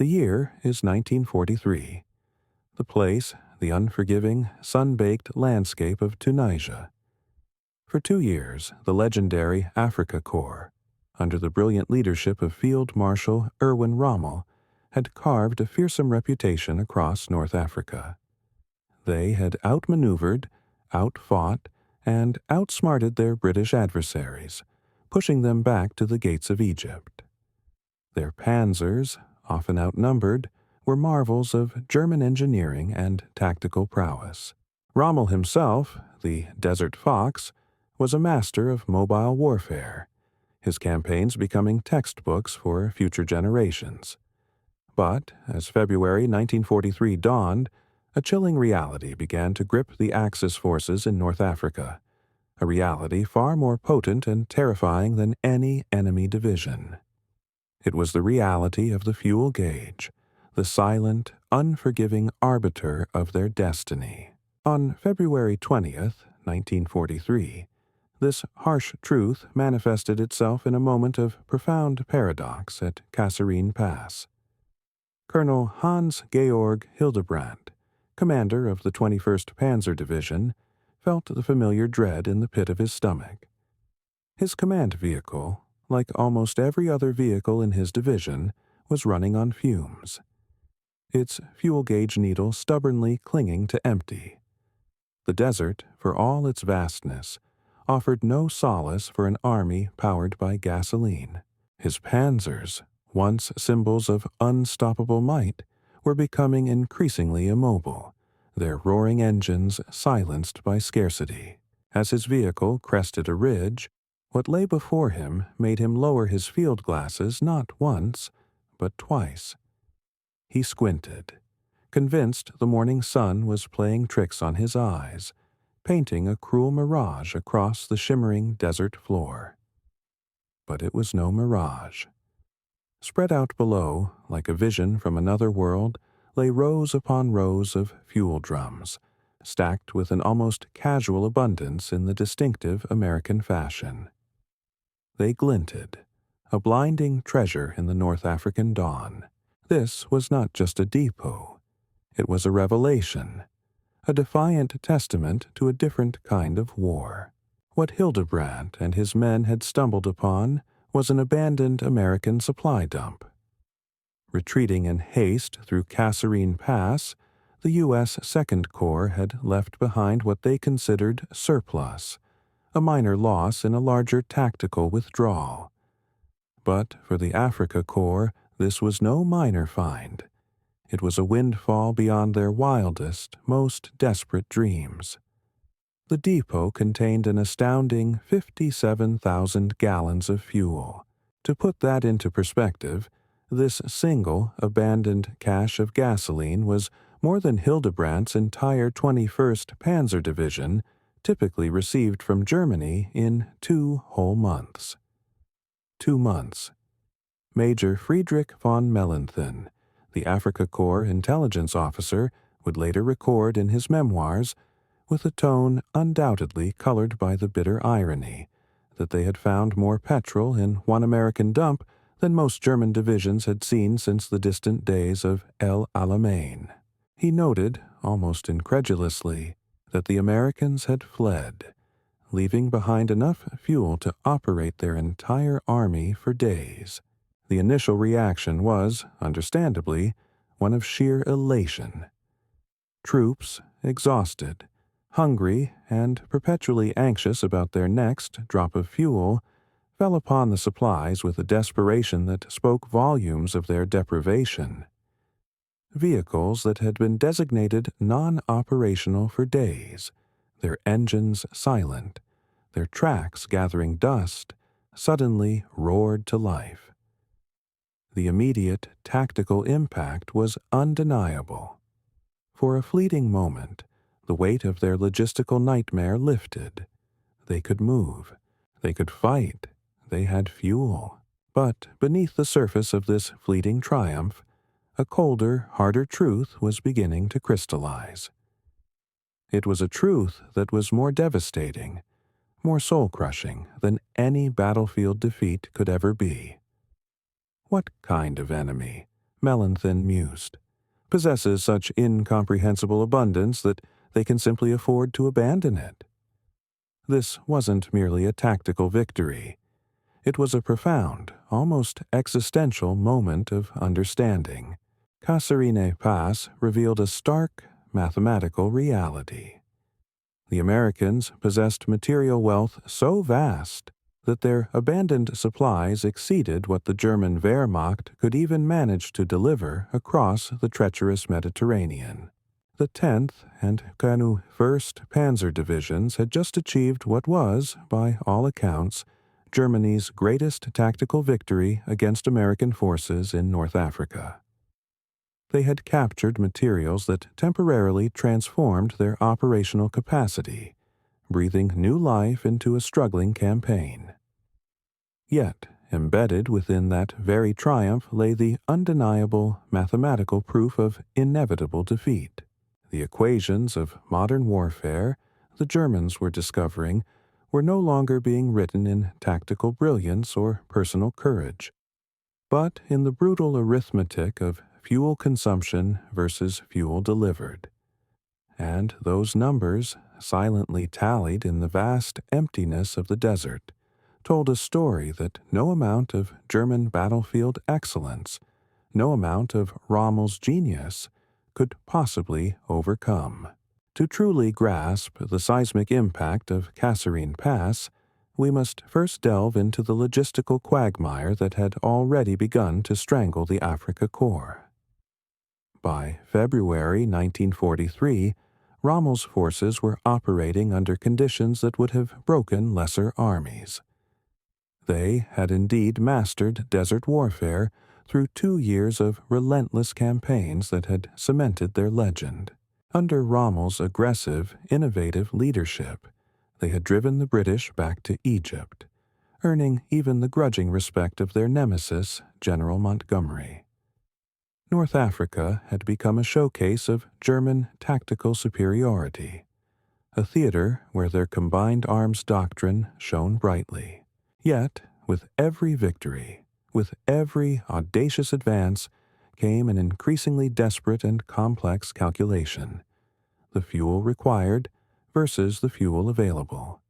The year is 1943. The place, the unforgiving, sun-baked landscape of Tunisia. For 2 years, the legendary Afrika Korps, under the brilliant leadership of Field Marshal Rommel, had carved a fearsome reputation across North Africa. They had outmaneuvered, outfought, and outsmarted their British adversaries, pushing them back to the gates of Egypt. Their panzers, often outnumbered, were marvels of German engineering and tactical prowess. Rommel himself, the Desert Fox, was a master of mobile warfare, his campaigns becoming textbooks for future generations. But, as February 1943 dawned, a chilling reality began to grip the Axis forces in North Africa, a reality far more potent and terrifying than any enemy division. It was the reality of the fuel gauge, the silent, unforgiving arbiter of their destiny. On February 20th, 1943, this harsh truth manifested itself in a moment of profound paradox at Kasserine Pass. Colonel Hans-Georg Hildebrandt, commander of the 21st Panzer Division, felt the familiar dread in the pit of his stomach. His command vehicle, like almost every other vehicle in his division, was running on fumes, its fuel gauge needle stubbornly clinging to empty. The desert, for all its vastness, offered no solace for an army powered by gasoline. His panzers, once symbols of unstoppable might, were becoming increasingly immobile, their roaring engines silenced by scarcity. As his vehicle crested a ridge, what lay before him made him lower his field glasses not once, but twice. He squinted, convinced the morning sun was playing tricks on his eyes, painting a cruel mirage across the shimmering desert floor. But it was no mirage. Spread out below, like a vision from another world, lay rows upon rows of fuel drums, stacked with an almost casual abundance in the distinctive American fashion. They glinted, a blinding treasure in the North African dawn. This was not just a depot. It was a revelation, a defiant testament to a different kind of war. What Hildebrandt and his men had stumbled upon was an abandoned American supply dump. Retreating in haste through Kasserine Pass, the U.S. Second Corps had left behind what they considered surplus, a minor loss in a larger tactical withdrawal. But for the Afrika Korps, this was no minor find. It was a windfall beyond their wildest, most desperate dreams. The depot contained an astounding 57,000 gallons of fuel. To put that into perspective, this single, abandoned cache of gasoline was more than Hildebrandt's entire 21st Panzer Division typically received from Germany in 2 whole months. 2 months. Major Friedrich von Mellenthin, the Afrika Korps intelligence officer, would later record in his memoirs, with a tone undoubtedly colored by the bitter irony, that they had found more petrol in one American dump than most German divisions had seen since the distant days of El Alamein. He noted, almost incredulously, that the Americans had fled, leaving behind enough fuel to operate their entire army for days. The initial reaction was, understandably, one of sheer elation. Troops, exhausted, hungry, and perpetually anxious about their next drop of fuel, fell upon the supplies with a desperation that spoke volumes of their deprivation. Vehicles that had been designated non-operational for days, their engines silent, their tracks gathering dust, suddenly roared to life. The immediate tactical impact was undeniable. For a fleeting moment, the weight of their logistical nightmare lifted. They could move. They could fight. They had fuel. But beneath the surface of this fleeting triumph, a colder, harder truth was beginning to crystallize. It was a truth that was more devastating, more soul-crushing than any battlefield defeat could ever be. What kind of enemy, Mellenthin mused, possesses such incomprehensible abundance that they can simply afford to abandon it. This wasn't merely a tactical victory. It was a profound, almost existential moment of understanding. Kasserine Pass revealed a stark, mathematical reality. The Americans possessed material wealth so vast that their abandoned supplies exceeded what the German Wehrmacht could even manage to deliver across the treacherous Mediterranean. The 10th and Kanu 1st Panzer Divisions had just achieved what was, by all accounts, Germany's greatest tactical victory against American forces in North Africa. They had captured materials that temporarily transformed their operational capacity, breathing new life into a struggling campaign. Yet, embedded within that very triumph lay the undeniable mathematical proof of inevitable defeat. The equations of modern warfare, the Germans were discovering, were no longer being written in tactical brilliance or personal courage, but in the brutal arithmetic of fuel consumption versus fuel delivered. And those numbers, silently tallied in the vast emptiness of the desert, told a story that no amount of German battlefield excellence, no amount of Rommel's genius, could possibly overcome. To truly grasp the seismic impact of Kasserine Pass, we must first delve into the logistical quagmire that had already begun to strangle the Afrika Korps. By February 1943, Rommel's forces were operating under conditions that would have broken lesser armies. They had indeed mastered desert warfare through 2 years of relentless campaigns that had cemented their legend. Under Rommel's aggressive, innovative leadership, they had driven the British back to Egypt, earning even the grudging respect of their nemesis, General Montgomery. North Africa had become a showcase of German tactical superiority, a theater where their combined arms doctrine shone brightly. Yet, with every victory, with every audacious advance, came an increasingly desperate and complex calculation: the fuel required versus the fuel available.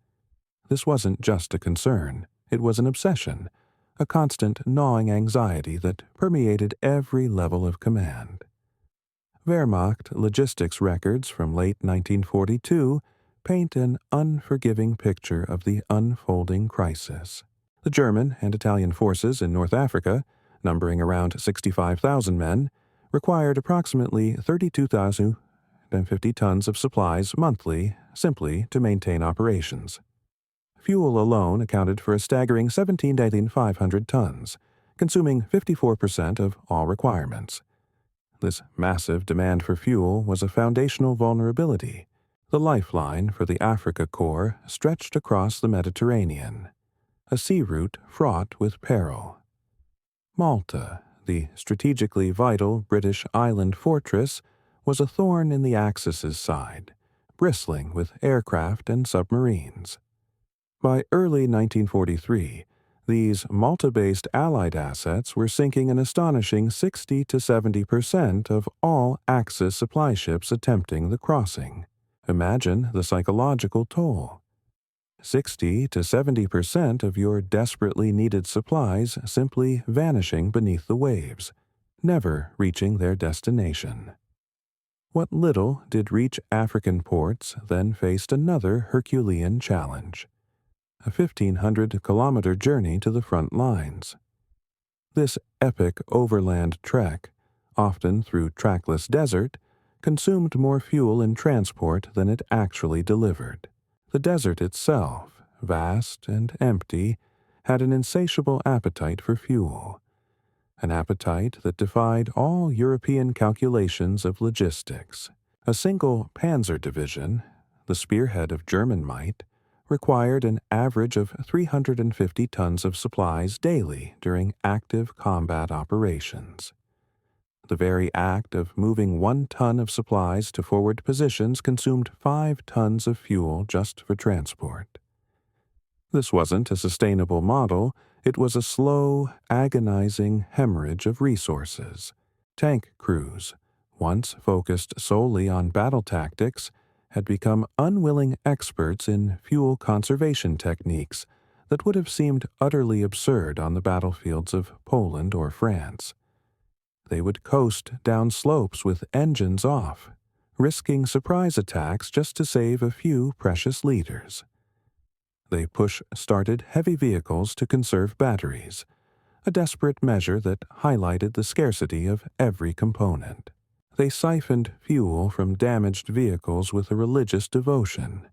This wasn't just a concern, it was an obsession, a constant gnawing anxiety that permeated every level of command. Wehrmacht logistics records from late 1942 paint an unforgiving picture of the unfolding crisis. The German and Italian forces in North Africa, numbering around 65,000 men, required approximately 32,050 tons of supplies monthly simply to maintain operations. Fuel alone accounted for a staggering 17,500 tons, consuming 54% of all requirements. This massive demand for fuel was a foundational vulnerability. The lifeline for the Afrika Korps stretched across the Mediterranean, a sea route fraught with peril. Malta, the strategically vital British island fortress, was a thorn in the Axis's side, bristling with aircraft and submarines. By early 1943, these Malta-based Allied assets were sinking an astonishing 60 to 70% of all Axis supply ships attempting the crossing. Imagine the psychological toll. 60 to 70% of your desperately needed supplies simply vanishing beneath the waves, never reaching their destination. What little did reach African ports then faced another Herculean challenge: a 1,500-kilometer journey to the front lines. This epic overland trek, often through trackless desert, consumed more fuel in transport than it actually delivered. The desert itself, vast and empty, had an insatiable appetite for fuel, an appetite that defied all European calculations of logistics. A single panzer division, the spearhead of German might, required an average of 350 tons of supplies daily during active combat operations. The very act of moving 1 ton of supplies to forward positions consumed 5 tons of fuel just for transport. This wasn't a sustainable model, it was a slow, agonizing hemorrhage of resources. Tank crews, once focused solely on battle tactics, had become unwilling experts in fuel conservation techniques that would have seemed utterly absurd on the battlefields of Poland or France. They would coast down slopes with engines off, risking surprise attacks just to save a few precious liters. They push-started heavy vehicles to conserve batteries, a desperate measure that highlighted the scarcity of every component. They siphoned fuel from damaged vehicles with a religious devotion,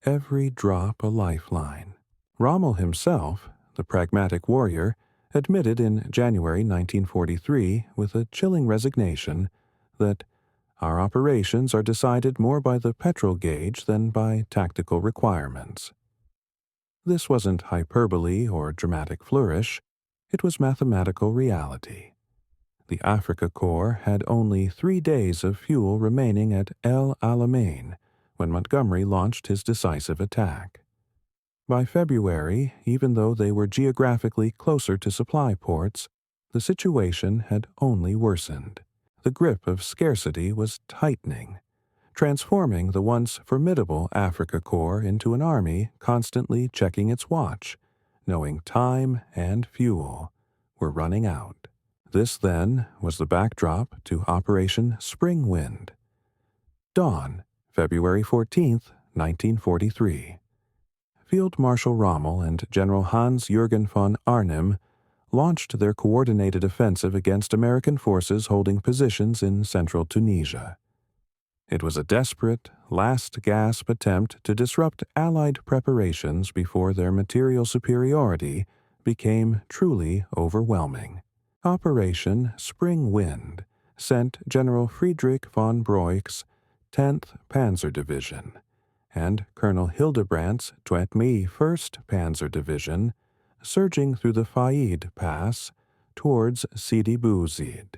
every drop a lifeline. Rommel himself, the pragmatic warrior, admitted in January 1943 with a chilling resignation that our operations are decided more by the petrol gauge than by tactical requirements. This wasn't hyperbole or dramatic flourish, it was mathematical reality. The Afrika Korps had only 3 days of fuel remaining at El Alamein when Montgomery launched his decisive attack. By February, even though they were geographically closer to supply ports, the situation had only worsened. The grip of scarcity was tightening, transforming the once formidable Afrika Korps into an army constantly checking its watch, knowing time and fuel were running out. This, then, was the backdrop to Operation Spring Wind. Dawn, February 14, 1943. Field Marshal Rommel and General Hans-Jürgen von Arnim launched their coordinated offensive against American forces holding positions in central Tunisia. It was a desperate, last-gasp attempt to disrupt Allied preparations before their material superiority became truly overwhelming. Operation Spring Wind sent General Friedrich von Broick's 10th Panzer Division and Colonel Hildebrandt's 21st Panzer Division surging through the Faid Pass towards Sidi Bouzid.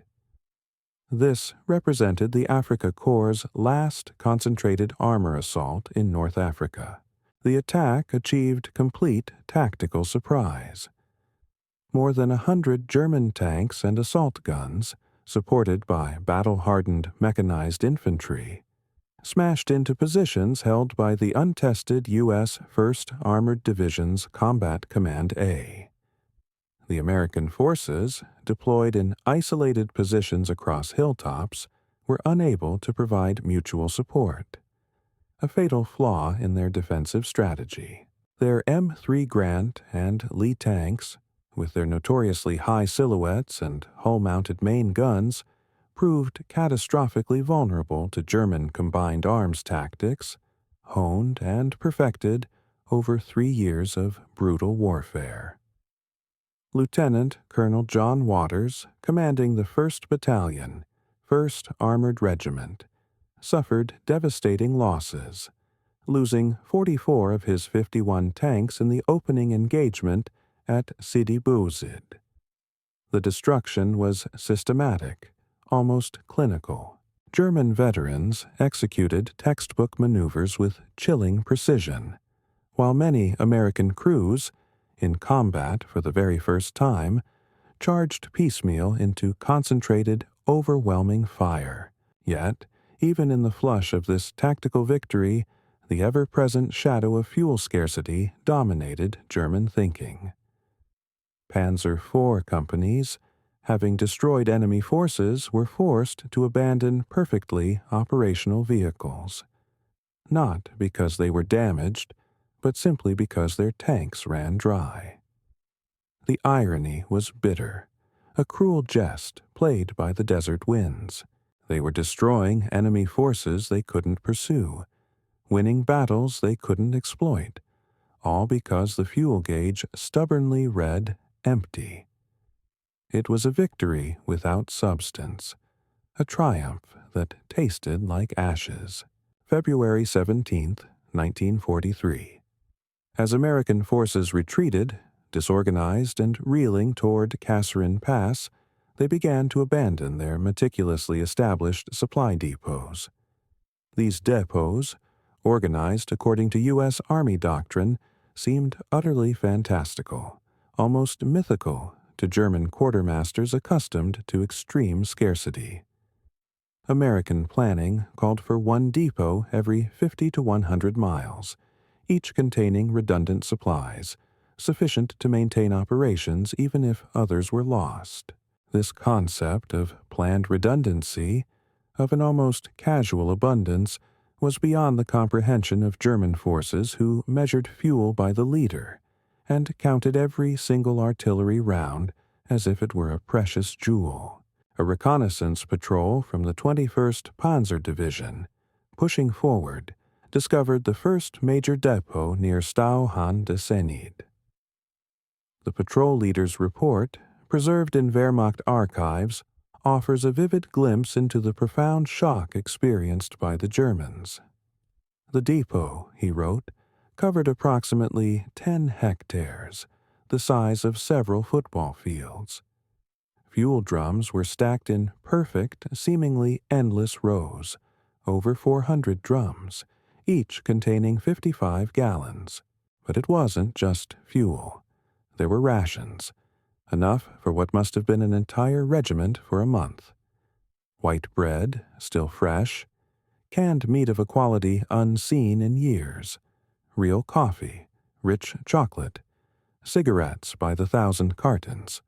This represented the Afrika Korps' last concentrated armor assault in North Africa. The attack achieved complete tactical surprise. More than 100 German tanks and assault guns, supported by battle-hardened mechanized infantry, smashed into positions held by the untested U.S. 1st Armored Division's Combat Command A. The American forces, deployed in isolated positions across hilltops, were unable to provide mutual support, a fatal flaw in their defensive strategy. Their M3 Grant and Lee tanks, with their notoriously high silhouettes and hull-mounted main guns, proved catastrophically vulnerable to German combined arms tactics, honed and perfected over 3 years of brutal warfare. Lieutenant Colonel John Waters, commanding the 1st Battalion, 1st Armored Regiment, suffered devastating losses, losing 44 of his 51 tanks in the opening engagement at Sidi Bouzid. The destruction was systematic, almost clinical. German veterans executed textbook maneuvers with chilling precision, while many American crews, in combat for the very first time, charged piecemeal into concentrated, overwhelming fire. Yet, even in the flush of this tactical victory, the ever-present shadow of fuel scarcity dominated German thinking. Panzer IV companies, having destroyed enemy forces, were forced to abandon perfectly operational vehicles, not because they were damaged, but simply because their tanks ran dry. The irony was bitter, a cruel jest played by the desert winds. They were destroying enemy forces they couldn't pursue, winning battles they couldn't exploit, all because the fuel gauge stubbornly read empty. It was a victory without substance, a triumph that tasted like ashes. February 17, 1943. As American forces retreated, disorganized and reeling toward Kasserine Pass, they began to abandon their meticulously established supply depots. These depots, organized according to U.S. Army doctrine, seemed utterly fantastical, almost mythical to German quartermasters accustomed to extreme scarcity. American planning called for one depot every 50 to 100 miles, each containing redundant supplies, sufficient to maintain operations even if others were lost. This concept of planned redundancy, of an almost casual abundance, was beyond the comprehension of German forces who measured fuel by the liter and counted every single artillery round as if it were a precious jewel. A reconnaissance patrol from the 21st Panzer Division, pushing forward, discovered the first major depot near Stauhan de Senid. The patrol leader's report, preserved in Wehrmacht archives, offers a vivid glimpse into the profound shock experienced by the Germans. The depot, he wrote, covered approximately 10 hectares, the size of several football fields. Fuel drums were stacked in perfect, seemingly endless rows, over 400 drums, each containing 55 gallons. But it wasn't just fuel. There were rations, enough for what must have been an entire regiment for a month. White bread, still fresh, canned meat of a quality unseen in years, real coffee, rich chocolate, cigarettes by the 1,000 cartons,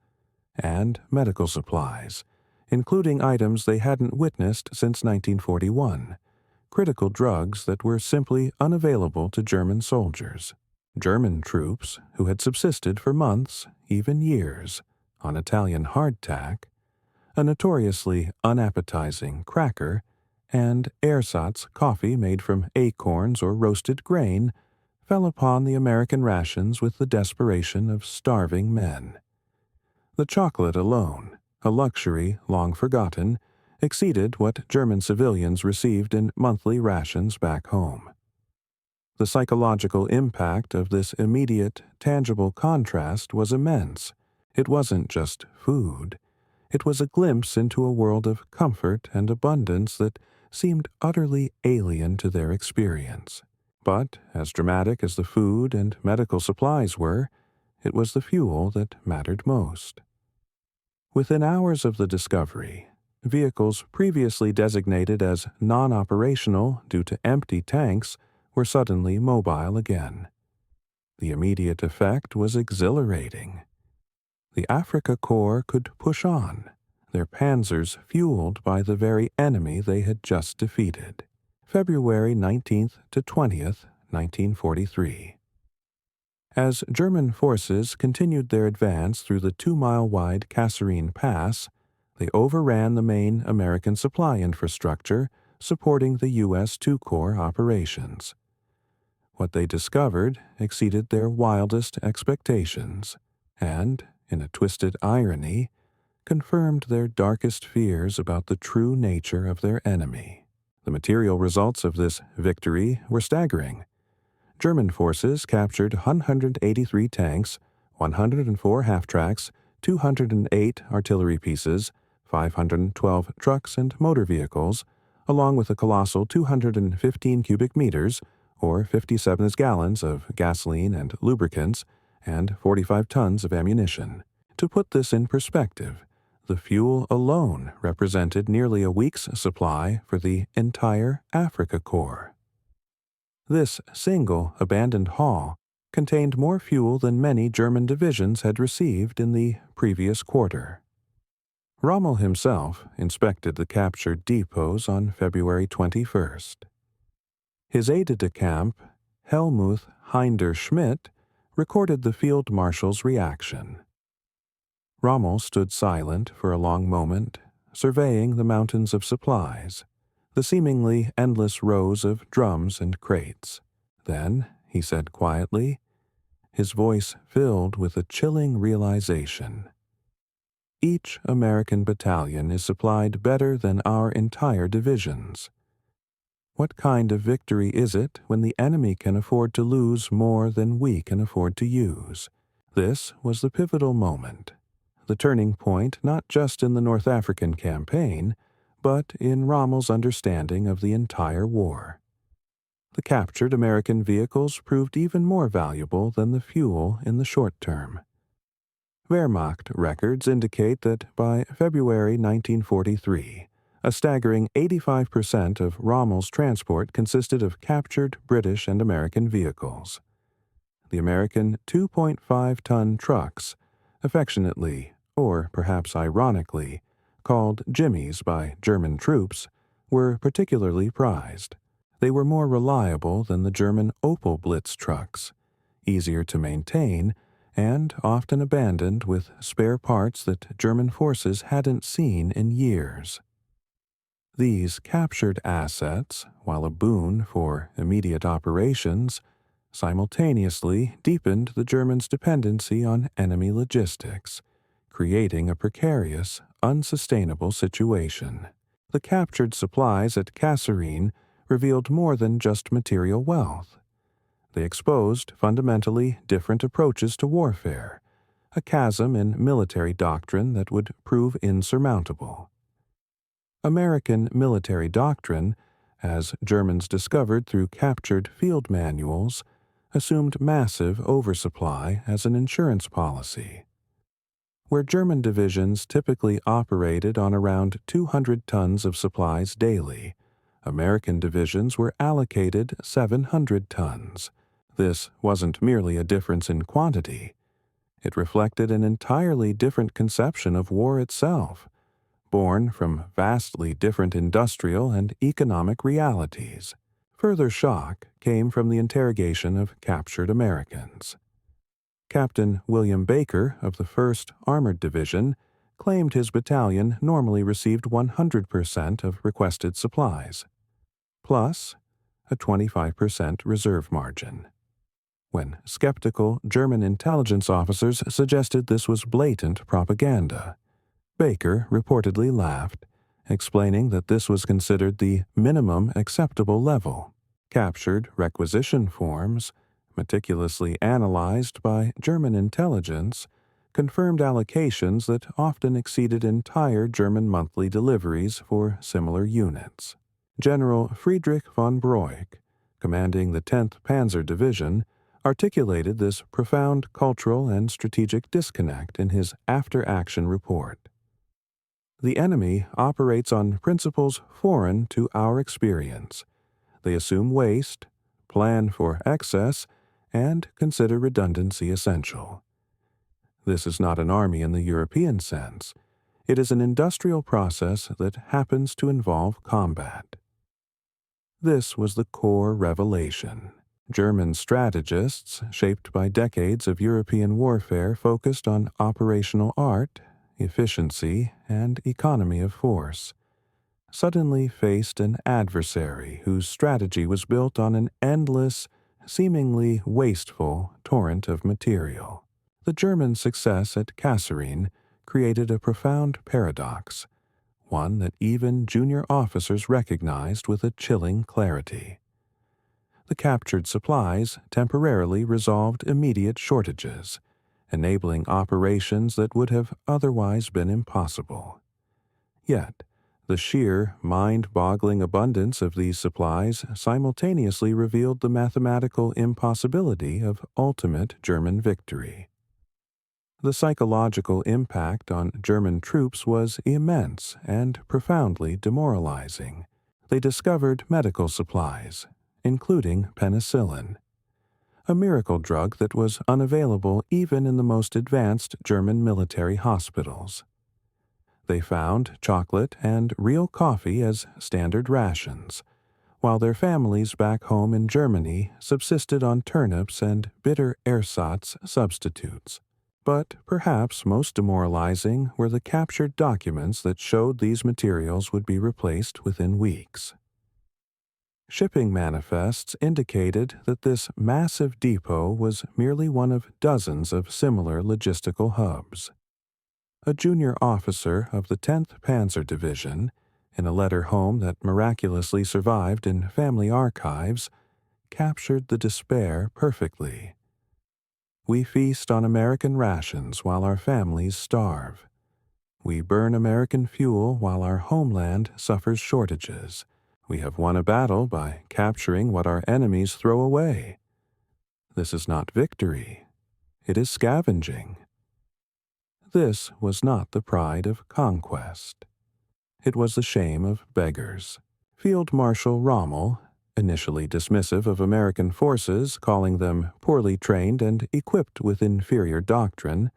and medical supplies, including items they hadn't witnessed since 1941, critical drugs that were simply unavailable to German soldiers. German troops who had subsisted for months, even years, on Italian hardtack, a notoriously unappetizing cracker, and ersatz coffee made from acorns or roasted grain, fell upon the American rations with the desperation of starving men. The chocolate alone, a luxury long forgotten, exceeded what German civilians received in monthly rations back home. The psychological impact of this immediate, tangible contrast was immense. It wasn't just food. It was a glimpse into a world of comfort and abundance that seemed utterly alien to their experience. But, as dramatic as the food and medical supplies were, it was the fuel that mattered most. Within hours of the discovery, vehicles previously designated as non-operational due to empty tanks were suddenly mobile again. The immediate effect was exhilarating. The Afrika Korps could push on, their panzers fueled by the very enemy they had just defeated. February 19th to 20th, 1943. As German forces continued their advance through the 2-mile-wide Kasserine Pass, they overran the main American supply infrastructure supporting the U.S. II Corps operations. What they discovered exceeded their wildest expectations, and, in a twisted irony, confirmed their darkest fears about the true nature of their enemy. The material results of this victory were staggering. German forces captured 183 tanks, 104 half-tracks, 208 artillery pieces, 512 trucks and motor vehicles, along with a colossal 215 cubic meters, or 57 gallons of gasoline and lubricants, and 45 tons of ammunition. To put this in perspective, the fuel alone represented nearly a week's supply for the entire Afrika Korps. This single abandoned haul contained more fuel than many German divisions had received in the previous quarter. Rommel himself inspected the captured depots on February 21st. His aide-de-camp, Helmuth Hinder Schmidt, recorded the field marshal's reaction. Rommel stood silent for a long moment, surveying the mountains of supplies, the seemingly endless rows of drums and crates. Then, he said quietly, his voice filled with a chilling realization. Each American battalion is supplied better than our entire divisions. What kind of victory is it when the enemy can afford to lose more than we can afford to use? This was the pivotal moment, the turning point not just in the North African campaign, but in Rommel's understanding of the entire war. The captured American vehicles proved even more valuable than the fuel in the short term. Wehrmacht records indicate that by February 1943, a staggering 85% of Rommel's transport consisted of captured British and American vehicles. The American 2.5-ton trucks, affectionately, or perhaps ironically, called Jimmies by German troops, were particularly prized. They were more reliable than the German Opel Blitz trucks, easier to maintain, and often abandoned with spare parts that German forces hadn't seen in years. These captured assets, while a boon for immediate operations, simultaneously deepened the Germans' dependency on enemy logistics, creating a precarious, unsustainable situation. The captured supplies at Kasserine revealed more than just material wealth. They exposed fundamentally different approaches to warfare, a chasm in military doctrine that would prove insurmountable. American military doctrine, as Germans discovered through captured field manuals, assumed massive oversupply as an insurance policy. Where German divisions typically operated on around 200 tons of supplies daily, American divisions were allocated 700 tons. This wasn't merely a difference in quantity. It reflected an entirely different conception of war itself, born from vastly different industrial and economic realities. Further shock came from the interrogation of captured Americans. Captain William Baker of the 1st Armored Division claimed his battalion normally received 100% of requested supplies, plus a 25% reserve margin. When skeptical German intelligence officers suggested this was blatant propaganda, Baker reportedly laughed, explaining that this was considered the minimum acceptable level. Captured requisition forms, meticulously analyzed by German intelligence, confirmed allocations that often exceeded entire German monthly deliveries for similar units. General Friedrich von Broich, commanding the 10th Panzer Division, articulated this profound cultural and strategic disconnect in his after-action report. The enemy operates on principles foreign to our experience. They assume waste, plan for excess, and consider redundancy essential. This is not an army in the European sense. It is an industrial process that happens to involve combat. This was the core revelation. German strategists, shaped by decades of European warfare, focused on operational art, efficiency, and economy of force, suddenly faced an adversary whose strategy was built on an endless, seemingly wasteful torrent of material. The German success at Kasserine created a profound paradox, one that even junior officers recognized with a chilling clarity. The captured supplies temporarily resolved immediate shortages, enabling operations that would have otherwise been impossible. Yet, the sheer, mind-boggling abundance of these supplies simultaneously revealed the mathematical impossibility of ultimate German victory. The psychological impact on German troops was immense and profoundly demoralizing. They discovered medical supplies, including penicillin, a miracle drug that was unavailable even in the most advanced German military hospitals. They found chocolate and real coffee as standard rations, while their families back home in Germany subsisted on turnips and bitter ersatz substitutes. But perhaps most demoralizing were the captured documents that showed these materials would be replaced within weeks. Shipping manifests indicated that this massive depot was merely one of dozens of similar logistical hubs. A junior officer of the 10th Panzer Division, in a letter home that miraculously survived in family archives, captured the despair perfectly. We feast on American rations while our families starve. We burn American fuel while our homeland suffers shortages. We have won a battle by capturing what our enemies throw away. This is not victory. It is scavenging. This was not the pride of conquest. It was the shame of beggars. Field Marshal Rommel, initially dismissive of American forces, calling them poorly trained and equipped with inferior doctrine,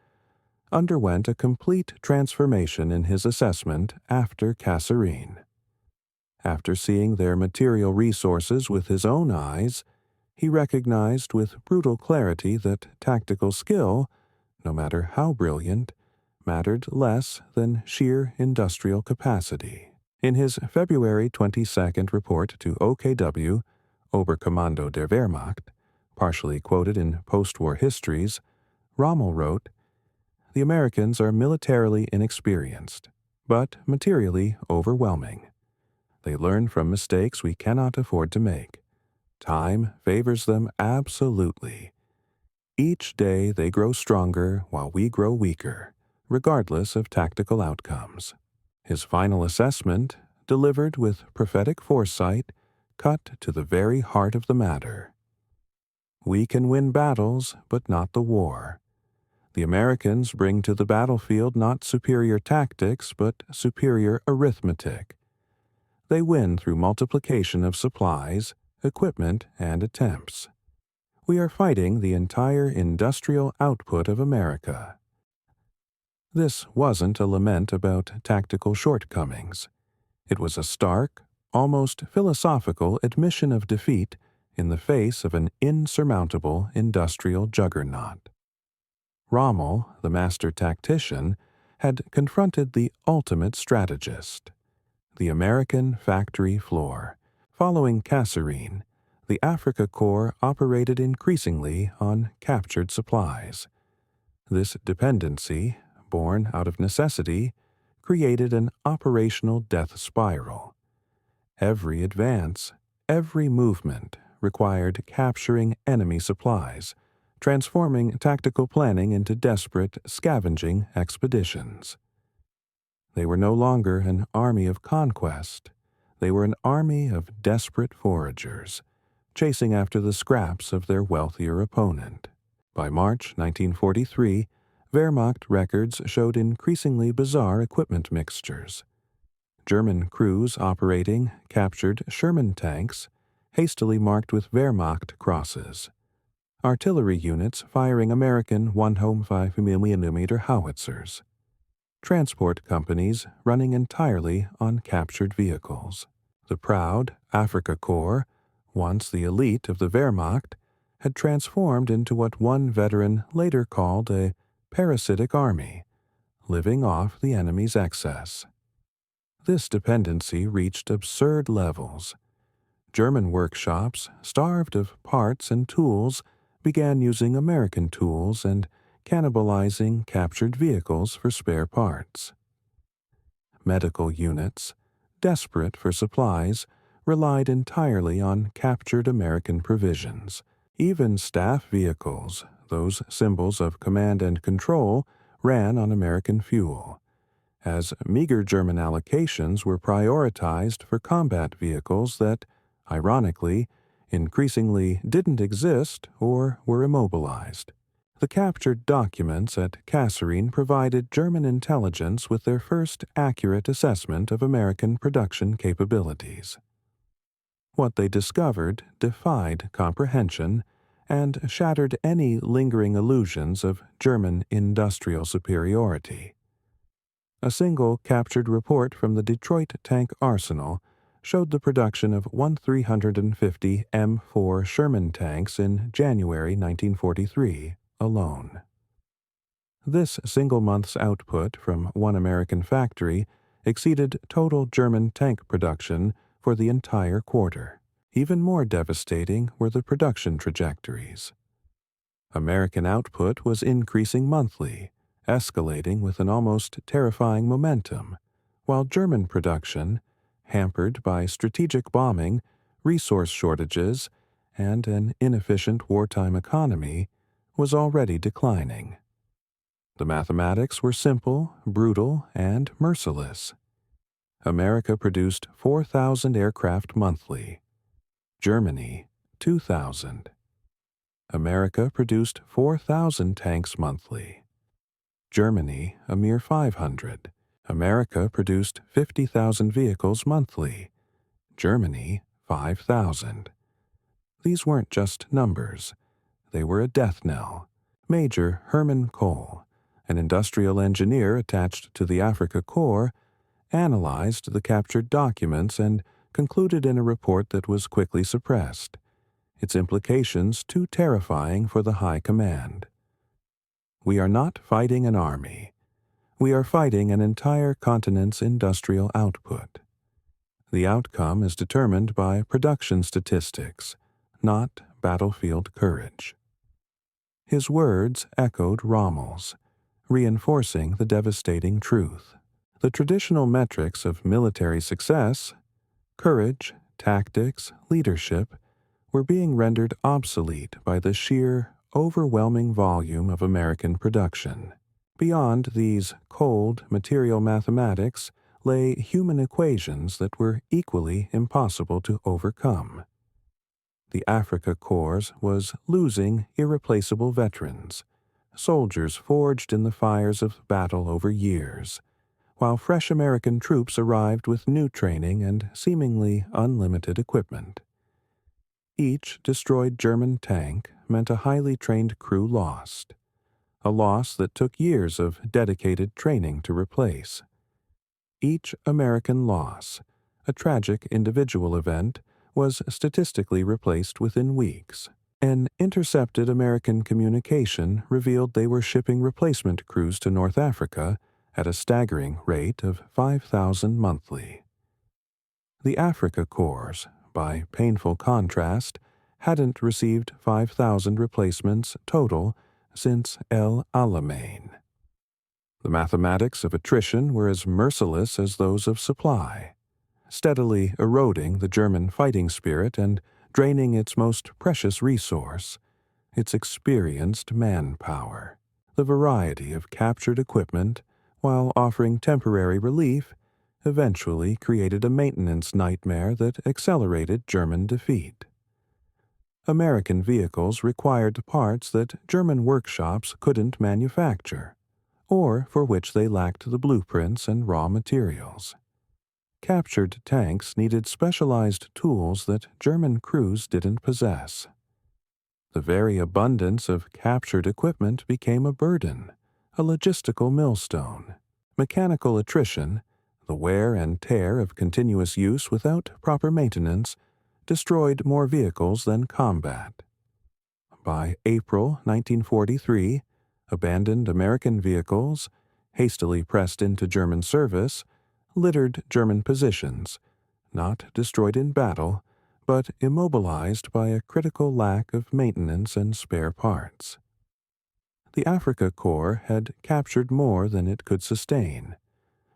underwent a complete transformation in his assessment after Kasserine. After seeing their material resources with his own eyes, he recognized with brutal clarity that tactical skill, no matter how brilliant, mattered less than sheer industrial capacity. In his February 22nd report to OKW, Oberkommando der Wehrmacht, partially quoted in post-war histories, Rommel wrote, "The Americans are militarily inexperienced, but materially overwhelming. They learn from mistakes we cannot afford to make. Time favors them absolutely. Each day they grow stronger while we grow weaker, regardless of tactical outcomes." His final assessment, delivered with prophetic foresight, cut to the very heart of the matter. We can win battles, but not the war. The Americans bring to the battlefield not superior tactics, but superior arithmetic. They win through multiplication of supplies, equipment, and attempts. We are fighting the entire industrial output of America. This wasn't a lament about tactical shortcomings. It was a stark, almost philosophical admission of defeat in the face of an insurmountable industrial juggernaut. Rommel, the master tactician, had confronted the ultimate strategist, the American factory floor. Following Kasserine, the Afrika Korps operated increasingly on captured supplies. This dependency, born out of necessity, created an operational death spiral. Every advance, every movement required capturing enemy supplies, transforming tactical planning into desperate scavenging expeditions. They were no longer an army of conquest. They were an army of desperate foragers, chasing after the scraps of their wealthier opponent. By March 1943, Wehrmacht records showed increasingly bizarre equipment mixtures. German crews operating captured Sherman tanks, hastily marked with Wehrmacht crosses. Artillery units firing American 105mm howitzers. Transport companies running entirely on captured vehicles. The proud Afrika Korps, once the elite of the Wehrmacht, had transformed into what one veteran later called a parasitic army, living off the enemy's excess. This dependency reached absurd levels. German workshops, starved of parts and tools, began using American tools and cannibalizing captured vehicles for spare parts. Medical units, desperate for supplies, relied entirely on captured American provisions. Even staff vehicles, those symbols of command and control, ran on American fuel, as meager German allocations were prioritized for combat vehicles that, ironically, increasingly didn't exist or were immobilized. The captured documents at Kasserine provided German intelligence with their first accurate assessment of American production capabilities. What they discovered defied comprehension and shattered any lingering illusions of German industrial superiority. A single captured report from the Detroit Tank Arsenal showed the production of 1,350 M4 Sherman tanks in January 1943 alone. This single month's output from one American factory exceeded total German tank production for the entire quarter. Even more devastating were the production trajectories. American output was increasing monthly, escalating with an almost terrifying momentum, while German production, hampered by strategic bombing, resource shortages, and an inefficient wartime economy, was already declining. The mathematics were simple, brutal, and merciless. America produced 4,000 aircraft monthly. Germany, 2,000. America produced 4,000 tanks monthly. Germany a mere 500. America produced 50,000 vehicles monthly. Germany 5,000. These weren't just numbers. They were a death knell. Major Hermann Kohl, an industrial engineer attached to the Afrika Korps, analyzed the captured documents and concluded in a report that was quickly suppressed, its implications too terrifying for the high command. We are not fighting an army. We are fighting an entire continent's industrial output. The outcome is determined by production statistics, not battlefield courage. His words echoed Rommel's, reinforcing the devastating truth. The traditional metrics of military success, courage, tactics, leadership, were being rendered obsolete by the sheer, overwhelming volume of American production. Beyond these cold, material mathematics lay human equations that were equally impossible to overcome. The Afrika Korps was losing irreplaceable veterans, soldiers forged in the fires of battle over years, while fresh American troops arrived with new training and seemingly unlimited equipment. Each destroyed German tank meant a highly trained crew lost, a loss that took years of dedicated training to replace. Each American loss, a tragic individual event, was statistically replaced within weeks. An intercepted American communication revealed they were shipping replacement crews to North Africa at a staggering rate of 5,000 monthly. The Afrika Korps, by painful contrast, hadn't received 5,000 replacements total since El Alamein. The mathematics of attrition were as merciless as those of supply, steadily eroding the German fighting spirit and draining its most precious resource, its experienced manpower. The variety of captured equipment, while offering temporary relief, eventually created a maintenance nightmare that accelerated German defeat. American vehicles required parts that German workshops couldn't manufacture, or for which they lacked the blueprints and raw materials. Captured tanks needed specialized tools that German crews didn't possess. The very abundance of captured equipment became a burden, a logistical millstone. Mechanical attrition, the wear and tear of continuous use without proper maintenance, destroyed more vehicles than combat. By April 1943, abandoned American vehicles, hastily pressed into German service, littered German positions, not destroyed in battle, but immobilized by a critical lack of maintenance and spare parts. The Afrika Korps had captured more than it could sustain,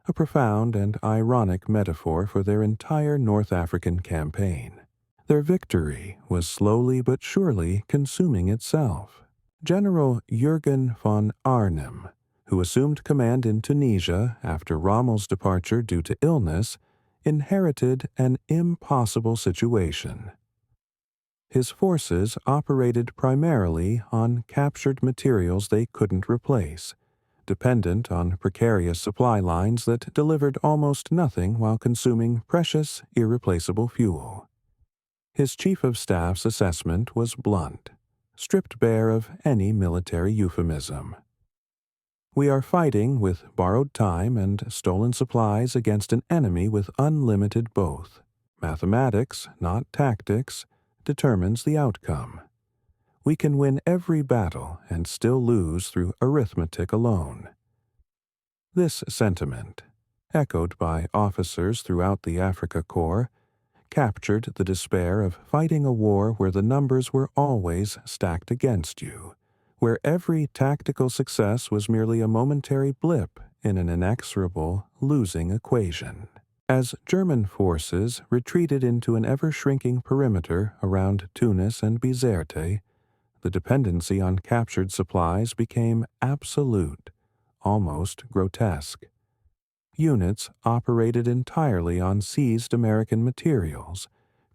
a profound and ironic metaphor for their entire North African campaign. Their victory was slowly but surely consuming itself. General Jürgen von Arnim, who assumed command in Tunisia after Rommel's departure due to illness, inherited an impossible situation. His forces operated primarily on captured materials they couldn't replace, dependent on precarious supply lines that delivered almost nothing while consuming precious, irreplaceable fuel. His chief of staff's assessment was blunt, stripped bare of any military euphemism. We are fighting with borrowed time and stolen supplies against an enemy with unlimited both. Mathematics, not tactics, determines the outcome. We can win every battle and still lose through arithmetic alone. This sentiment, echoed by officers throughout the Afrika Korps, captured the despair of fighting a war where the numbers were always stacked against you, where every tactical success was merely a momentary blip in an inexorable, losing equation. As German forces retreated into an ever-shrinking perimeter around Tunis and Bizerte, the dependency on captured supplies became absolute, almost grotesque. Units operated entirely on seized American materials,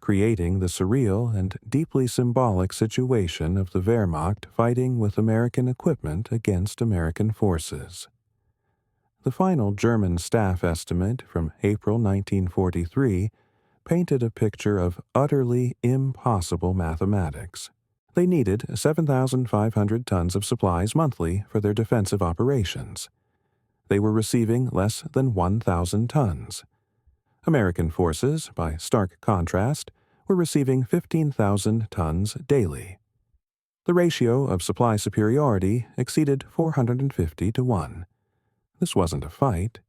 creating the surreal and deeply symbolic situation of the Wehrmacht fighting with American equipment against American forces. The final German staff estimate from April 1943 painted a picture of utterly impossible mathematics. They needed 7,500 tons of supplies monthly for their defensive operations. They were receiving less than 1,000 tons. American forces, by stark contrast, were receiving 15,000 tons daily. The ratio of supply superiority exceeded 450 to 1. This wasn't a fight.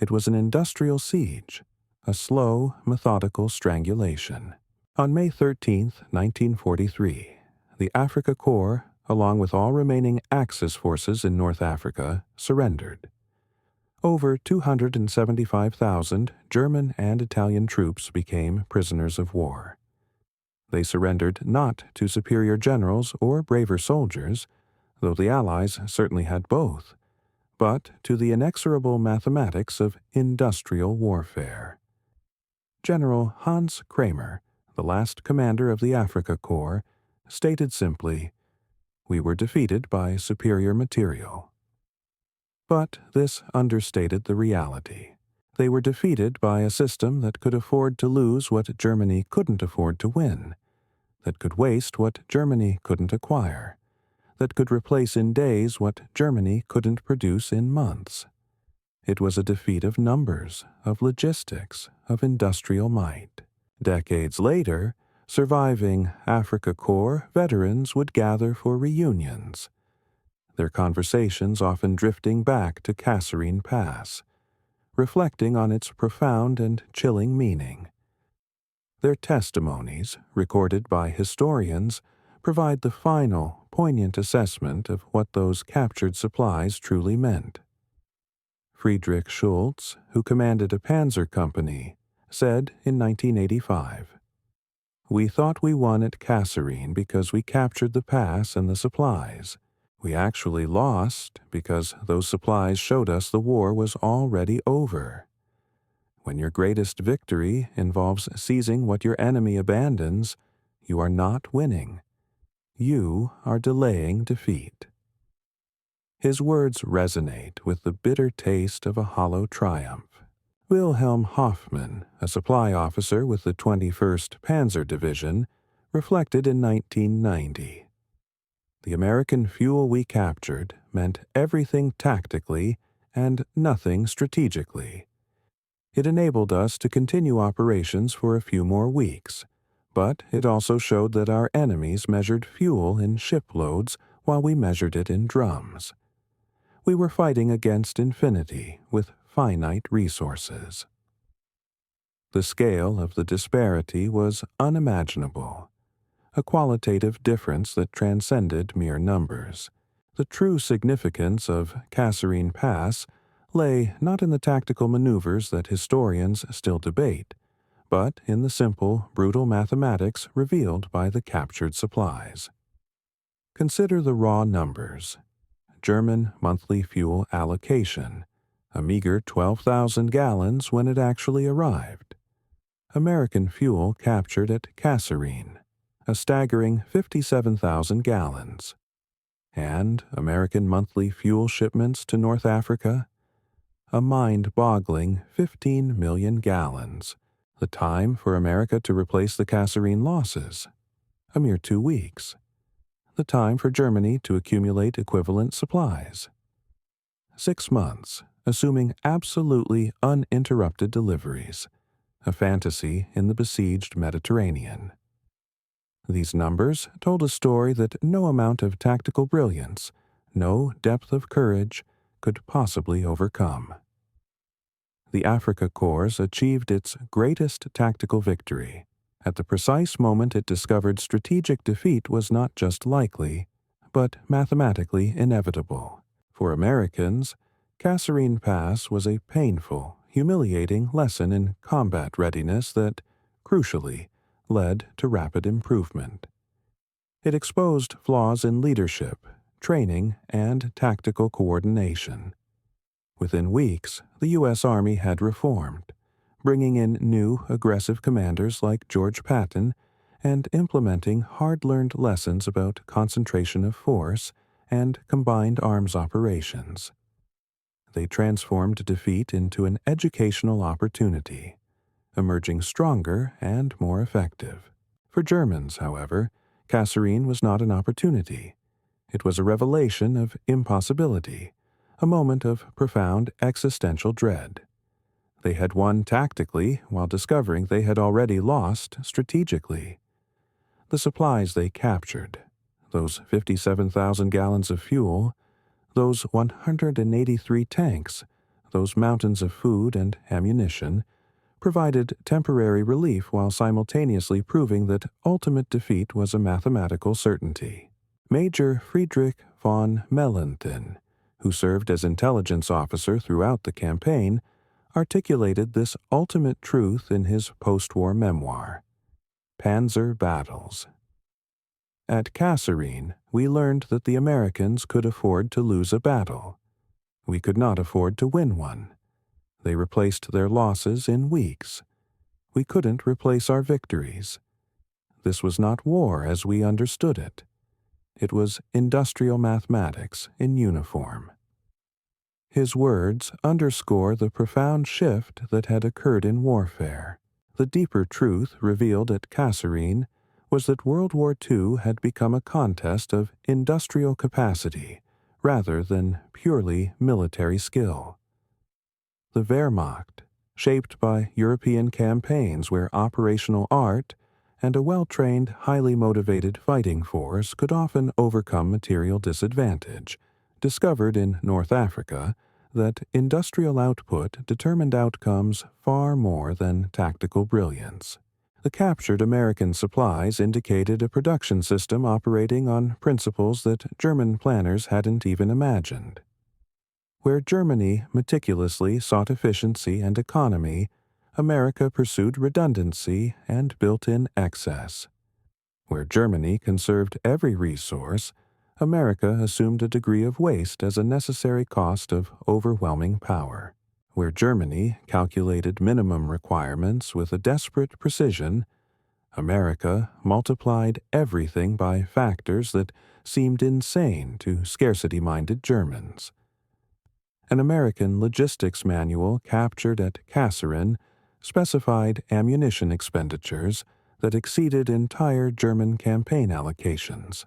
It was an industrial siege, a slow, methodical strangulation. On May 13, 1943, the Afrika Korps, along with all remaining Axis forces in North Africa, surrendered. Over 275,000 German and Italian troops became prisoners of war. They surrendered not to superior generals or braver soldiers, though the Allies certainly had both, but to the inexorable mathematics of industrial warfare. General Hans Kramer, the last commander of the Afrika Korps, stated simply, "We were defeated by superior material." But this understated the reality. They were defeated by a system that could afford to lose what Germany couldn't afford to win, that could waste what Germany couldn't acquire, that could replace in days what Germany couldn't produce in months. It was a defeat of numbers, of logistics, of industrial might. Decades later, surviving Afrika Korps veterans would gather for reunions, their conversations often drifting back to Kasserine Pass, reflecting on its profound and chilling meaning. Their testimonies, recorded by historians, provide the final, poignant assessment of what those captured supplies truly meant. Friedrich Schultz, who commanded a panzer company, said in 1985, "We thought we won at Kasserine because we captured the pass and the supplies. We actually lost because those supplies showed us the war was already over. When your greatest victory involves seizing what your enemy abandons, you are not winning. You are delaying defeat." His words resonate with the bitter taste of a hollow triumph. Wilhelm Hoffmann, a supply officer with the 21st Panzer Division, reflected in 1990. "The American fuel we captured meant everything tactically and nothing strategically. It enabled us to continue operations for a few more weeks, but it also showed that our enemies measured fuel in shiploads while we measured it in drums. We were fighting against infinity with finite resources." The scale of the disparity was unimaginable, a qualitative difference that transcended mere numbers. The true significance of Kasserine Pass lay not in the tactical maneuvers that historians still debate, but in the simple, brutal mathematics revealed by the captured supplies. Consider the raw numbers. German monthly fuel allocation, a meager 12,000 gallons when it actually arrived. American fuel captured at Kasserine, a staggering 57,000 gallons. And American monthly fuel shipments to North Africa, a mind-boggling 15 million gallons, the time for America to replace the Kasserine losses, a mere 2 weeks, the time for Germany to accumulate equivalent supplies. 6 months, assuming absolutely uninterrupted deliveries, a fantasy in the besieged Mediterranean. These numbers told a story that no amount of tactical brilliance, no depth of courage, could possibly overcome. The Afrika Korps achieved its greatest tactical victory at the precise moment it discovered strategic defeat was not just likely, but mathematically inevitable. For Americans, Kasserine Pass was a painful, humiliating lesson in combat readiness that, crucially, led to rapid improvement. It exposed flaws in leadership, training, and tactical coordination. Within weeks, the U.S. Army had reformed, bringing in new, aggressive commanders like George Patton and implementing hard-learned lessons about concentration of force and combined arms operations. They transformed defeat into an educational opportunity, emerging stronger and more effective. For Germans, however, Kasserine was not an opportunity. It was a revelation of impossibility, a moment of profound existential dread. They had won tactically while discovering they had already lost strategically. The supplies they captured, those 57,000 gallons of fuel, those 183 tanks, those mountains of food and ammunition, provided temporary relief while simultaneously proving that ultimate defeat was a mathematical certainty. Major Friedrich von Mellenthin, who served as intelligence officer throughout the campaign, articulated this ultimate truth in his post-war memoir, Panzer Battles. At Kasserine, we learned that the Americans could afford to lose a battle. We could not afford to win one. They replaced their losses in weeks. We couldn't replace our victories. This was not war as we understood it. It was industrial mathematics in uniform. His words underscore the profound shift that had occurred in warfare. The deeper truth revealed at Kasserine was that World War II had become a contest of industrial capacity rather than purely military skill. The Wehrmacht, shaped by European campaigns where operational art and a well-trained, highly motivated fighting force could often overcome material disadvantage, discovered in North Africa that industrial output determined outcomes far more than tactical brilliance. The captured American supplies indicated a production system operating on principles that German planners hadn't even imagined. Where Germany meticulously sought efficiency and economy, America pursued redundancy and built-in excess. Where Germany conserved every resource, America assumed a degree of waste as a necessary cost of overwhelming power. Where Germany calculated minimum requirements with a desperate precision, America multiplied everything by factors that seemed insane to scarcity-minded Germans. An American logistics manual captured at Kasserine specified ammunition expenditures that exceeded entire German campaign allocations.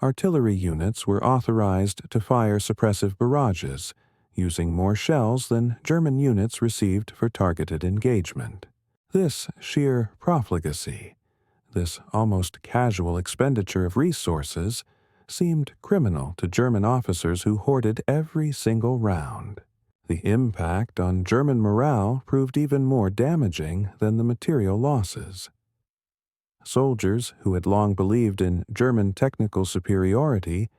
Artillery units were authorized to fire suppressive barrages, using more shells than German units received for targeted engagement. This sheer profligacy, this almost casual expenditure of resources, seemed criminal to German officers who hoarded every single round. The impact on German morale proved even more damaging than the material losses. Soldiers who had long believed in German technical superiority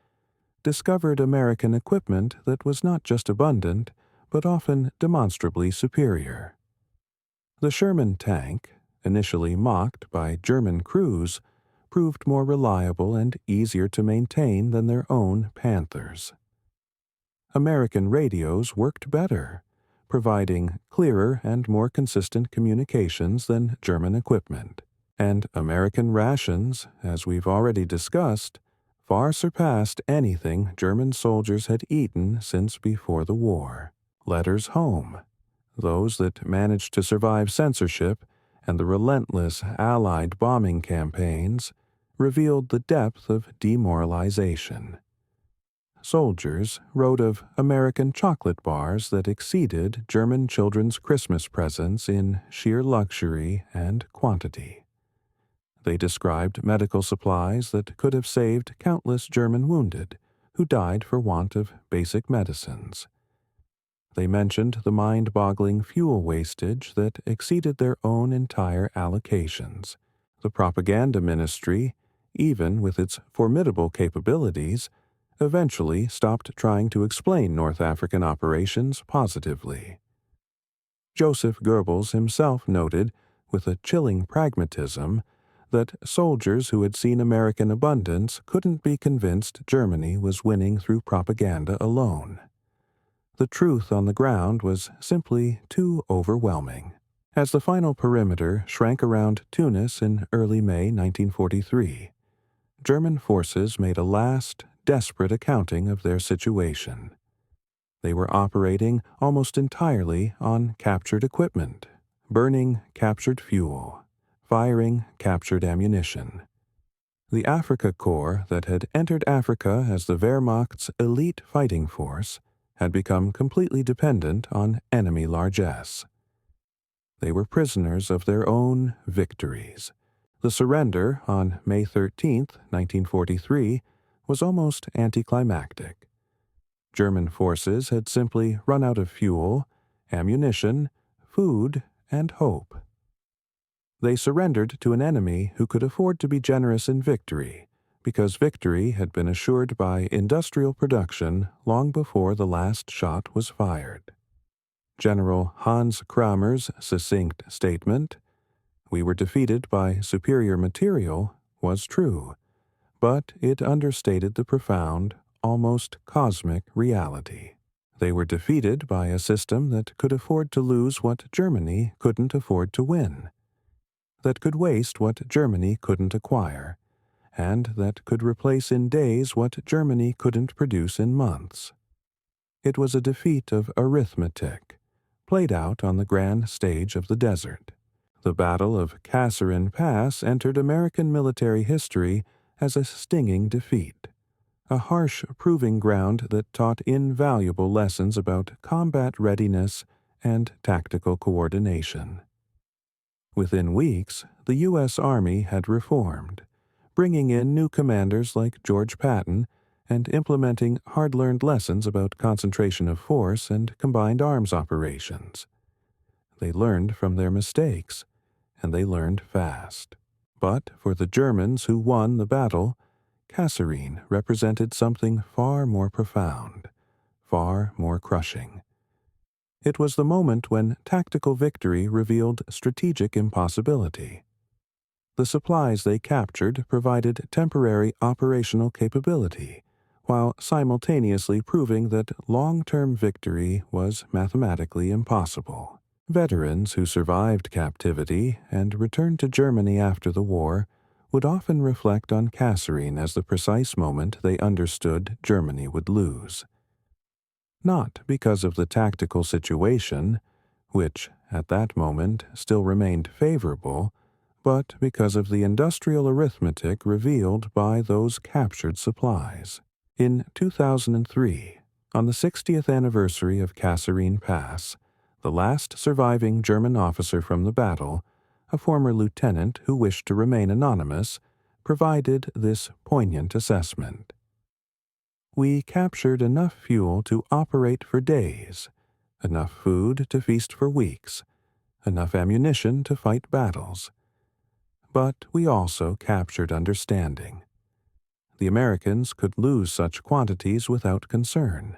discovered American equipment that was not just abundant, but often demonstrably superior. The Sherman tank, initially mocked by German crews, proved more reliable and easier to maintain than their own Panthers. American radios worked better, providing clearer and more consistent communications than German equipment. And American rations, as we've already discussed, far surpassed anything German soldiers had eaten since before the war. Letters home, those that managed to survive censorship and the relentless Allied bombing campaigns, revealed the depth of demoralization. Soldiers wrote of American chocolate bars that exceeded German children's Christmas presents in sheer luxury and quantity. They described medical supplies that could have saved countless German wounded who died for want of basic medicines. They mentioned the mind-boggling fuel wastage that exceeded their own entire allocations. The propaganda ministry, even with its formidable capabilities, eventually stopped trying to explain North African operations positively. Joseph Goebbels himself noted, with a chilling pragmatism, that soldiers who had seen American abundance couldn't be convinced Germany was winning through propaganda alone. The truth on the ground was simply too overwhelming. As the final perimeter shrank around Tunis in early May 1943, German forces made a last, desperate accounting of their situation. They were operating almost entirely on captured equipment, burning captured fuel, firing captured ammunition. The Afrika Korps that had entered Africa as the Wehrmacht's elite fighting force had become completely dependent on enemy largesse. They were prisoners of their own victories. The surrender on May 13, 1943, was almost anticlimactic. German forces had simply run out of fuel, ammunition, food, and hope. They surrendered to an enemy who could afford to be generous in victory, because victory had been assured by industrial production long before the last shot was fired. General Hans Kramer's succinct statement, "We were defeated by superior material," was true, but it understated the profound, almost cosmic reality. They were defeated by a system that could afford to lose what Germany couldn't afford to win, that could waste what Germany couldn't acquire, and that could replace in days what Germany couldn't produce in months. It was a defeat of arithmetic, played out on the grand stage of the desert. The Battle of Kasserine Pass entered American military history as a stinging defeat, a harsh proving ground that taught invaluable lessons about combat readiness and tactical coordination. Within weeks, the U.S. Army had reformed, bringing in new commanders like George Patton and implementing hard-learned lessons about concentration of force and combined arms operations. They learned from their mistakes, and they learned fast. But for the Germans who won the battle, Kasserine represented something far more profound, far more crushing. It was the moment when tactical victory revealed strategic impossibility. The supplies they captured provided temporary operational capability, while simultaneously proving that long-term victory was mathematically impossible. Veterans who survived captivity and returned to Germany after the war would often reflect on Kasserine as the precise moment they understood Germany would lose. Not because of the tactical situation, which, at that moment, still remained favorable, but because of the industrial arithmetic revealed by those captured supplies. In 2003, on the 60th anniversary of Kasserine Pass, the last surviving German officer from the battle, a former lieutenant who wished to remain anonymous, provided this poignant assessment. "We captured enough fuel to operate for days, enough food to feast for weeks, enough ammunition to fight battles. But we also captured understanding. The Americans could lose such quantities without concern.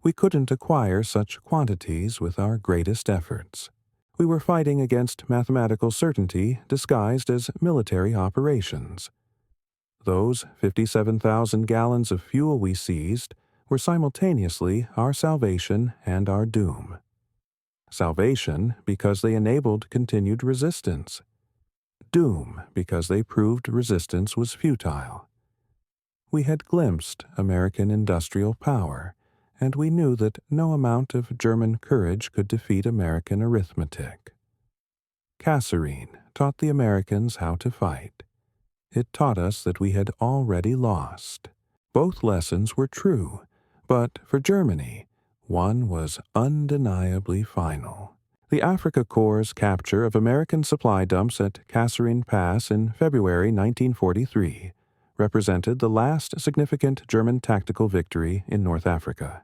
We couldn't acquire such quantities with our greatest efforts. We were fighting against mathematical certainty disguised as military operations. Those 57,000 gallons of fuel we seized were simultaneously our salvation and our doom. Salvation because they enabled continued resistance. Doom because they proved resistance was futile. We had glimpsed American industrial power, and we knew that no amount of German courage could defeat American arithmetic. Kasserine taught the Americans how to fight. It taught us that we had already lost. Both lessons were true, but for Germany, one was undeniably final. The Afrika Korps' capture of American supply dumps at Kasserine Pass in February 1943 represented the last significant German tactical victory in North Africa.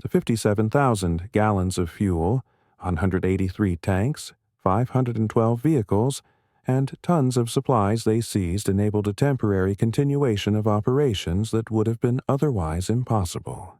The 57,000 gallons of fuel, 183 tanks, 512 vehicles, and tons of supplies they seized enabled a temporary continuation of operations that would have been otherwise impossible.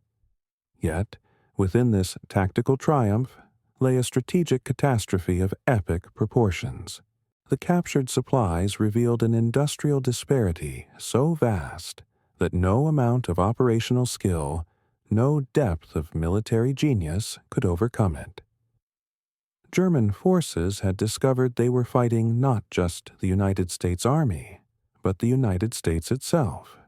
Yet, within this tactical triumph lay a strategic catastrophe of epic proportions. The captured supplies revealed an industrial disparity so vast that no amount of operational skill, no depth of military genius could overcome it. German forces had discovered they were fighting not just the United States Army, but the United States itself,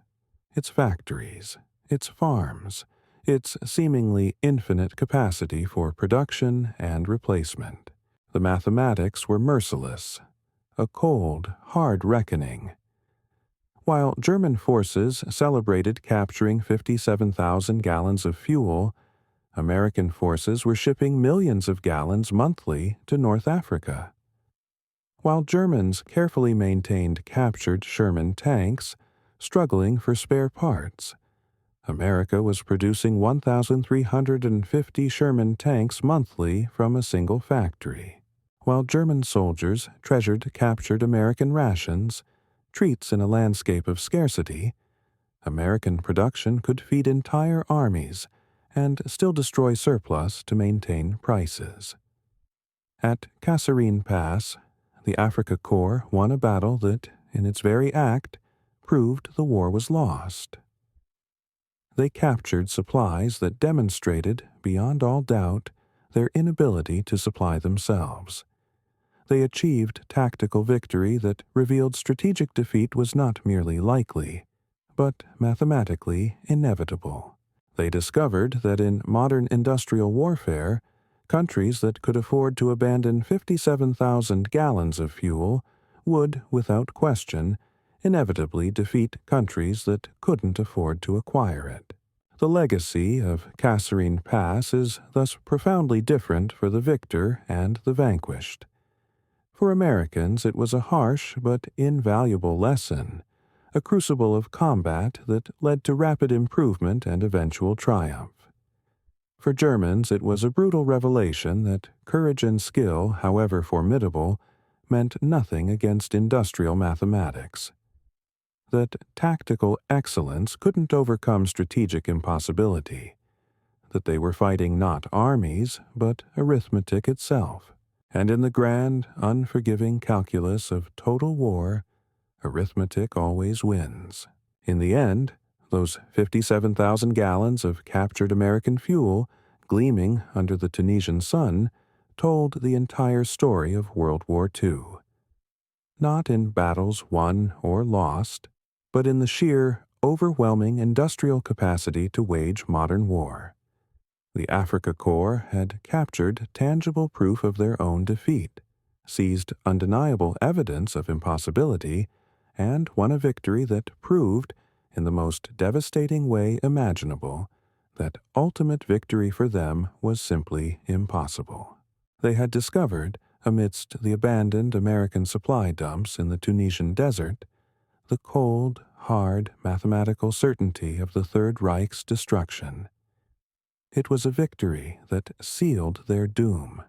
its factories, its farms, its seemingly infinite capacity for production and replacement. The mathematics were merciless, a cold, hard reckoning. While German forces celebrated capturing 57,000 gallons of fuel, American forces were shipping millions of gallons monthly to North Africa. While Germans carefully maintained captured Sherman tanks, struggling for spare parts, America was producing 1,350 Sherman tanks monthly from a single factory. While German soldiers treasured captured American rations, treats in a landscape of scarcity, American production could feed entire armies and still destroy surplus to maintain prices. At Kasserine Pass, the Afrika Korps won a battle that, in its very act, proved the war was lost. They captured supplies that demonstrated, beyond all doubt, their inability to supply themselves. They achieved tactical victory that revealed strategic defeat was not merely likely, but mathematically inevitable. They discovered that in modern industrial warfare, countries that could afford to abandon 57,000 gallons of fuel would, without question, inevitably defeat countries that couldn't afford to acquire it. The legacy of Kasserine Pass is thus profoundly different for the victor and the vanquished. For Americans, it was a harsh but invaluable lesson, a crucible of combat that led to rapid improvement and eventual triumph. For Germans, it was a brutal revelation that courage and skill, however formidable, meant nothing against industrial mathematics. That tactical excellence couldn't overcome strategic impossibility. That they were fighting not armies, but arithmetic itself. And in the grand, unforgiving calculus of total war, arithmetic always wins. In the end, those 57,000 gallons of captured American fuel, gleaming under the Tunisian sun, told the entire story of World War II. Not in battles won or lost, but in the sheer, overwhelming industrial capacity to wage modern war. The Afrika Korps had captured tangible proof of their own defeat, seized undeniable evidence of impossibility, and won a victory that proved, in the most devastating way imaginable, that ultimate victory for them was simply impossible. They had discovered, amidst the abandoned American supply dumps in the Tunisian desert, the cold, hard mathematical certainty of the Third Reich's destruction. It was a victory that sealed their doom.